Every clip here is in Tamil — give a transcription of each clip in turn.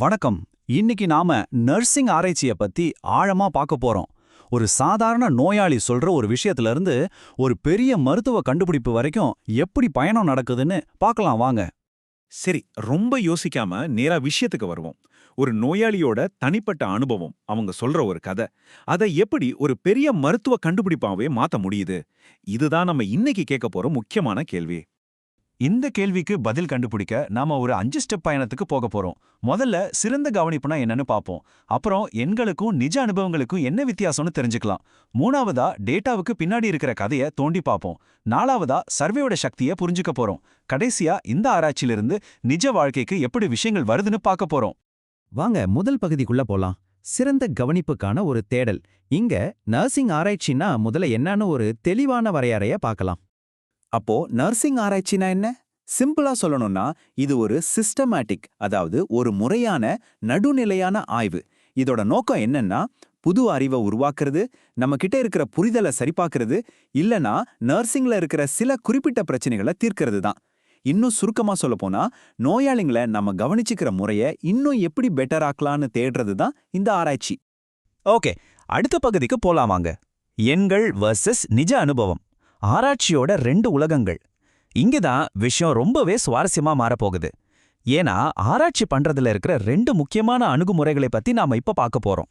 வணக்கம். இன்னைக்கு நாம நர்சிங் ஆராய்ச்சிய பத்தி ஆழமா பார்க்க போறோம். ஒரு சாதாரண நோயாளி சொல்ற ஒரு விஷயத்துல இருந்து ஒரு பெரிய மருத்துவ கண்டுபிடிப்பு வரைக்கும் எப்படி பயணம் நடக்குதுன்னு பார்க்கலாம் வாங்க. சரி, ரொம்ப யோசிக்காம நேரா விஷயத்துக்கு வருவோம். ஒரு நோயாளியோட தனிப்பட்ட அனுபவம், அவங்க சொல்ற ஒரு கதை, அதை எப்படி ஒரு பெரிய மருத்துவ கண்டுபிடிப்பாவே மாத்த முடியுது? இதுதான் நம்ம இன்னைக்கு கேட்க போற முக்கியமான கேள்வி. இந்த கேள்விக்கு பதில் கண்டுபிடிக்க நாம ஒரு 5 ஸ்டெப் பயணத்துக்கு போக போறோம். முதல்ல சிறந்த கவனிப்புனா என்னன்னு பார்ப்போம். அப்புறம் எண்களுக்கும் நிஜ அனுபவங்களுக்கும் என்ன வித்தியாசம்னு தெரிஞ்சுக்கலாம். மூணாவதா டேட்டாவுக்கு பின்னாடி இருக்கிற கதையை தோண்டி பார்ப்போம். நாலாவதா சர்வேயோட சக்தியை புரிஞ்சுக்க போறோம். கடைசியா இந்த ஆராய்ச்சியிலிருந்து நிஜ வாழ்க்கைக்கு எப்படி விஷயங்கள் வருதுன்னு பார்க்க போறோம். வாங்க முதல் பகுதிக்குள்ள போலாம். சிறந்த கவனிப்புக்கான ஒரு தேடல். இங்க நர்சிங் ஆராய்ச்சின்னா முதல்ல என்னன்னு ஒரு தெளிவான வரையறைய பார்க்கலாம். அப்போ நர்சிங் ஆராய்ச்சினா என்ன? சிம்பிளா சொல்லணும்னா இது ஒரு சிஸ்டமேட்டிக், அதாவது ஒரு முறையான நடுநிலையான ஆய்வு. இதோட நோக்கம் என்னன்னா புது அறிவை உருவாக்குறது, நம்ம கிட்ட இருக்கிற புரிதலை சரிபார்க்கறது, இல்லனா நர்சிங்ல இருக்கிற சில குறிப்பிட்ட பிரச்சனைகளை தீர்க்கிறது தான். இன்னும் சுருக்கமா சொல்லப்போனா நோயாளிங்களை நம்ம கவனிச்சுக்கிற முறைய இன்னும் எப்படி பெட்டர் ஆக்கலான்னு தேடுறது தான் இந்த ஆராய்ச்சி. ஓகே, அடுத்த பகுதிக்கு போலாமாங்க. எண்கள் வர்சஸ் நிஜ அனுபவம். ஆராய்ச்சியோட 2 உலகங்கள். இங்கதான் விஷயம் ரொம்பவே சுவாரஸ்யமா மாறப்போகுது. ஏன்னா ஆராய்ச்சி பண்றதுல இருக்கிற 2 முக்கியமான அணுகுமுறைகளை பத்தி நாம இப்ப பார்க்க போறோம்.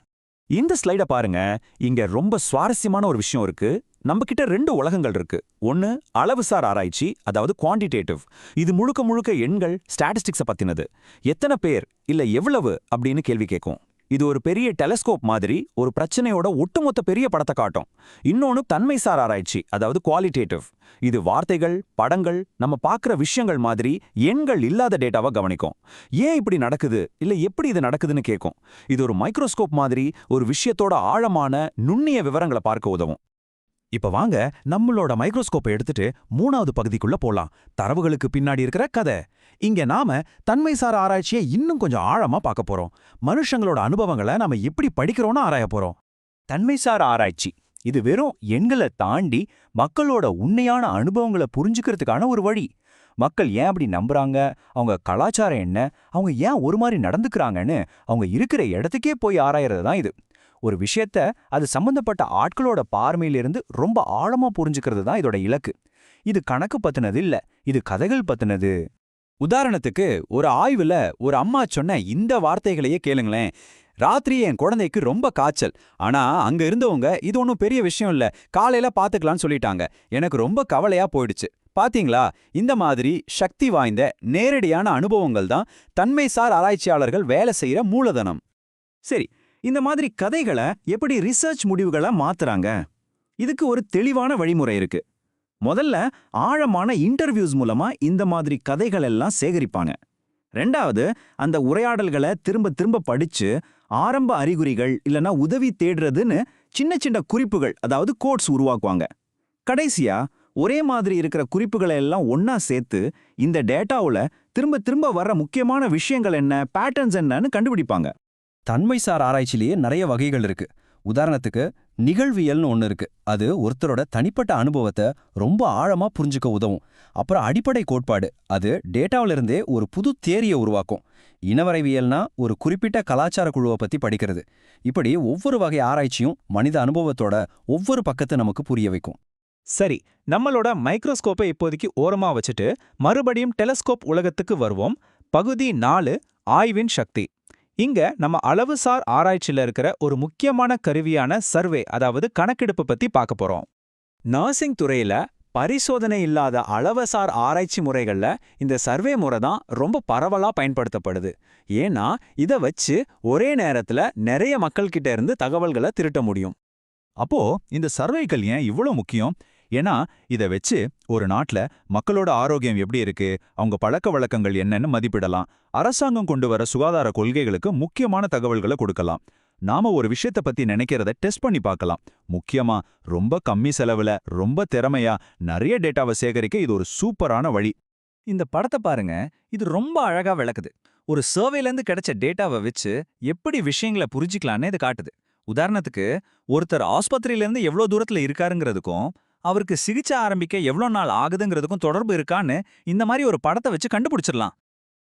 இந்த ஸ்லைட பாருங்க. இங்க ரொம்ப சுவாரஸ்யமான ஒரு விஷயம் இருக்கு. நம்ம கிட்ட 2 உலகங்கள் இருக்கு. ஒன்னு அளவுசார் ஆராய்ச்சி, அதாவது குவான்டிடேட்டிவ். இது முழுக்க முழுக்க எண்கள், ஸ்டாட்டிஸ்டிக்ஸ பத்தினது. எத்தனை பேர் இல்ல எவ்வளவு அப்படின்னு கேள்வி கேட்கும். இது ஒரு பெரிய டெலஸ்கோப் மாதிரி ஒரு பிரச்சனையோட ஒட்டுமொத்த பெரிய படத்தை காட்டும். இன்னொன்னு தன்மைசார் ஆராய்ச்சி, அதாவது குவாலிட்டேட்டிவ். இது வார்த்தைகள், படங்கள், நம்ம பார்க்குற விஷயங்கள் மாதிரி எண்கள் இல்லாத டேட்டாவை கவனிக்கும். ஏன் இப்படி நடக்குது இல்ல எப்படி இது நடக்குதுன்னு கேட்கும். இது ஒரு மைக்ரோஸ்கோப் மாதிரி ஒரு விஷயத்தோட ஆழமான நுண்ணிய விவரங்களை பார்க்க உதவும். இப்ப வாங்க நம்மளோட மைக்ரோஸ்கோப்பை எடுத்துட்டு 3வது பகுதிக்குள்ள போலாம். தரவுகளுக்கு பின்னாடி இருக்கிற கதை. இங்க நாம தன்மைசார் ஆராய்ச்சியை இன்னும் கொஞ்சம் ஆழமா பார்க்க போறோம். மனுஷங்களோட அனுபவங்களை நாம எப்படி படிக்கிறோம்னு ஆராய போறோம். தன்மைசார் ஆராய்ச்சி இது வெறும் எண்களை தாண்டி மக்களோட உண்மையான அனுபவங்களை புரிஞ்சுக்கிறதுக்கான ஒரு வழி. மக்கள் ஏன் அப்படி நம்புறாங்க, அவங்க கலாச்சாரம் என்ன, அவங்க ஏன் ஒரு மாதிரி நடந்துக்கிறாங்கன்னு அவங்க இருக்கிற இடத்துக்கே போய் ஆராயறது தான் இது. ஒரு விஷயத்த அது சம்பந்தப்பட்ட ஆட்களோட பார்வையிலிருந்து ரொம்ப ஆழமா புரிஞ்சுக்கிறது தான் இதோட இலக்கு. இது கணக்கு பத்தினது இல்ல, இது கதைகள் பத்தினது. உதாரணத்துக்கு ஒரு ஆய்வுல ஒரு அம்மா சொன்ன இந்த வார்த்தைகளையே கேளுங்களேன். ராத்திரி என் குழந்தைக்கு ரொம்ப காய்ச்சல். ஆனா அங்க இருந்தவங்க இது ஒன்றும் பெரிய விஷயம் இல்ல, காலையில பாத்துக்கலாம்னு சொல்லிட்டாங்க. எனக்கு ரொம்ப கவலையா போயிடுச்சு. பாத்தீங்களா, இந்த மாதிரி சக்தி வாய்ந்த நேரடியான அனுபவங்கள் தான் தன்மைசார் ஆராய்ச்சியாளர்கள் வேலை செய்யற மூலதனம். சரி, இந்த மாதிரி கதைகளை எப்படி ரிசர்ச் முடிவுகளை மாத்துறாங்க? இதுக்கு ஒரு தெளிவான வழிமுறை இருக்கு. முதல்ல ஆழமான இன்டர்வியூஸ் மூலமா இந்த மாதிரி கதைகள் எல்லாம் சேகரிப்பாங்க. ரெண்டாவது, அந்த உரையாடல்களை திரும்ப திரும்ப படிச்சு ஆரம்ப அறிகுறிகள் இல்லனா உதவி தேடுறதுன்னு சின்ன சின்ன குறிப்புகள், அதாவது கோட்ஸ் உருவாக்குவாங்க. கடைசியா ஒரே மாதிரி இருக்கிற குறிப்புகளை எல்லாம் ஒன்னா சேர்த்து இந்த டேட்டாவுல திரும்ப திரும்ப வர்ற முக்கியமான விஷயங்கள் என்ன, பேட்டர்ன்ஸ் என்னன்னு கண்டுபிடிப்பாங்க. தன்மைசார் ஆராய்ச்சியிலேயே நிறைய வகைகள் இருக்கு. உதாரணத்துக்கு நிகழ்வியல்னு ஒன்று இருக்கு. அது ஒருத்தரோட தனிப்பட்ட அனுபவத்தை ரொம்ப ஆழமா புரிஞ்சுக்க உதவும். அப்புறம் அடிப்படை கோட்பாடு, அது டேட்டாவிலிருந்தே ஒரு புது தியரியை உருவாக்கும். இனவரைவியல்னா ஒரு குறிப்பிட்ட கலாச்சார குழுவை பத்தி படிக்கிறது. இப்படி ஒவ்வொரு வகை ஆராய்ச்சியும் மனித அனுபவத்தோட ஒவ்வொரு பக்கத்தை நமக்கு புரிய வைக்கும். சரி, நம்மளோட மைக்ரோஸ்கோப்பை இப்போதைக்கு ஓரமா வச்சுட்டு மறுபடியும் டெலஸ்கோப் உலகத்துக்கு வருவோம். பகுதி 4, ஆய்வின் சக்தி. இங்க நம்ம அளவுசார் ஆராய்ச்சியில இருக்கிற ஒரு முக்கியமான கருவியான சர்வே, அதாவது கணக்கெடுப்பு பத்தி பார்க்க போறோம். நர்சிங் துறையில பரிசோதனை இல்லாத அளவுசார் ஆராய்ச்சி முறைகள்ல இந்த சர்வே முறை தான் ரொம்ப பரவலா பயன்படுத்தப்படுது. ஏன்னா இதை வச்சு ஒரே நேரத்துல நிறைய மக்கள் கிட்ட இருந்து தகவல்களை திரட்ட முடியும். அப்போ இந்த சர்வேகள் ஏன் இவ்வளோ முக்கியம்? ஏன்னா இதை வச்சு ஒரு நாட்டுல மக்களோட ஆரோக்கியம் எப்படி இருக்கு, அவங்க பழக்க வழக்கங்கள் என்னன்னு மதிப்பிடலாம். அரசாங்கம் கொண்டு வர சுகாதார கொள்கைகளுக்கு முக்கியமான தகவல்களை கொடுக்கலாம். நாம ஒரு விஷயத்தை பத்தி நினைக்கிறத டெஸ்ட் பண்ணி பார்க்கலாம். முக்கியமா ரொம்ப கம்மி செலவுல ரொம்ப திறமையா நிறைய டேட்டாவை சேகரிக்க இது ஒரு சூப்பரான வழி. இந்த படத்தை பாருங்க, இது ரொம்ப அழகா விளக்குது. ஒரு சர்வேலேருந்து கிடைச்ச டேட்டாவை வச்சு எப்படி விஷயங்களை புரிஞ்சிக்கலான்னு இது காட்டுது. உதாரணத்துக்கு, ஒருத்தர் ஆஸ்பத்திரியிலேருந்து எவ்வளோ தூரத்துல இருக்காருங்கிறதுக்கும் அவருக்கு சிகிச்சை ஆரம்பிக்க எவ்வளோ நாள் ஆகுதுங்கிறதுக்கும் தொடர்பு இருக்கான்னு இந்த மாதிரி ஒரு படத்தை வச்சு கண்டுபிடிச்சிடலாம்.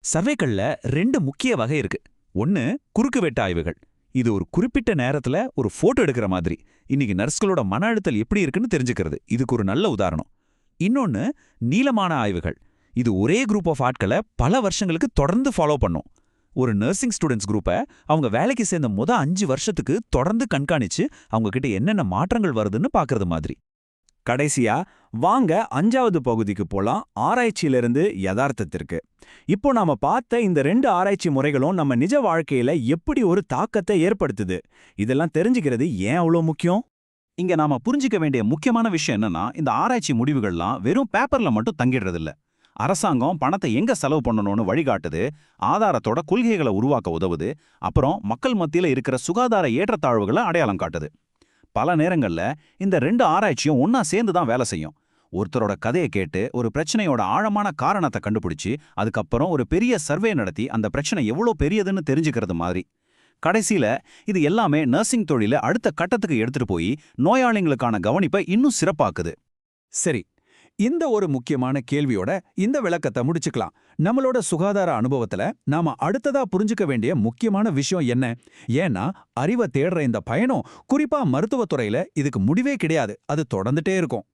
சர்வேக்கள்ல 2 முக்கிய வகை இருக்கு. ஒன்னு குறுக்கு வெட்டு ஆய்வுகள். இது ஒரு குறிப்பிட்ட நேரத்துல ஒரு போட்டோ எடுக்கிற மாதிரி. இன்னைக்கு நர்ஸ்களோட மன அழுத்தல் எப்படி இருக்குன்னு தெரிஞ்சுக்கிறது. இதுக்கு ஒரு நல்ல உதாரணம். இன்னொன்னு நீளமான ஆய்வுகள். இது ஒரே குரூப் ஆஃப் ஆட்களை பல வருஷங்களுக்கு தொடர்ந்து ஃபாலோ பண்ணும். ஒரு நர்சிங் ஸ்டூடெண்ட்ஸ் குரூப்பை அவங்க வேலைக்கு சேர்ந்த 5 வருஷத்துக்கு தொடர்ந்து கண்காணிச்சு அவங்க கிட்ட என்னென்ன மாற்றங்கள் வருதுன்னு பார்க்கறது மாதிரி. கடைசியா வாங்க 5வது பகுதிக்கு போலாம், ஆராய்ச்சியிலிருந்து யதார்த்தத்திற்கு. இப்போ நாம பார்த்த இந்த 2 ஆராய்ச்சி முறைகளும் நம்ம நிஜ வாழ்க்கையில எப்படி ஒரு தாக்கத்தை ஏற்படுத்துது, இதெல்லாம் தெரிஞ்சுக்கிறது ஏன் அவ்வளோ முக்கியம்? இங்க நாம புரிஞ்சிக்க வேண்டிய முக்கியமான விஷயம் என்னன்னா, இந்த ஆராய்ச்சி முடிவுகள்லாம் வெறும் பேப்பர்ல மட்டும் தங்கிடுறதில்ல. அரசாங்கம் பணத்தை எங்க செலவு பண்ணணும்னு வழிகாட்டுது, ஆதாரத்தோட கொள்கைகளை உருவாக்க உதவுது, அப்புறம் மக்கள் மத்தியில இருக்கிற சுகாதார ஏற்றத்தாழ்வுகளை அடையாளம் காட்டுது. பல நேரங்கள்ல இந்த 2 ஆராய்ச்சியும் ஒன்னா சேர்ந்து தான் வேலை செய்யும். ஒருத்தரோட கதையை கேட்டு ஒரு பிரச்சனையோட ஆழமான காரணத்தை கண்டுபிடிச்சு அதுக்கப்புறம் ஒரு பெரிய சர்வே நடத்தி அந்த பிரச்சனை எவ்வளோ பெரியதுன்னு தெரிஞ்சுக்கிறது மாதிரி. கடைசியில இது எல்லாமே நர்சிங் தொழிலை அடுத்த கட்டத்துக்கு எடுத்துட்டு போய் நோயாளிகளுக்கான கவனிப்பை இன்னும் சிறப்பாக்குது. சரி, இந்த ஒரு முக்கியமான கேள்வியோட இந்த விளக்கத்தை முடிச்சுக்கலாம். நம்மளோட சுகாதார அனுபவத்துல நாம அடுத்ததா புரிஞ்சுக்க வேண்டிய முக்கியமான விஷயம் என்ன? ஏன்னா அறிவை தேடுற இந்த பயணம், குறிப்பா மருத்துவத்துறையில இதுக்கு முடிவே கிடையாது. அது தொடர்ந்துட்டே இருக்கும்.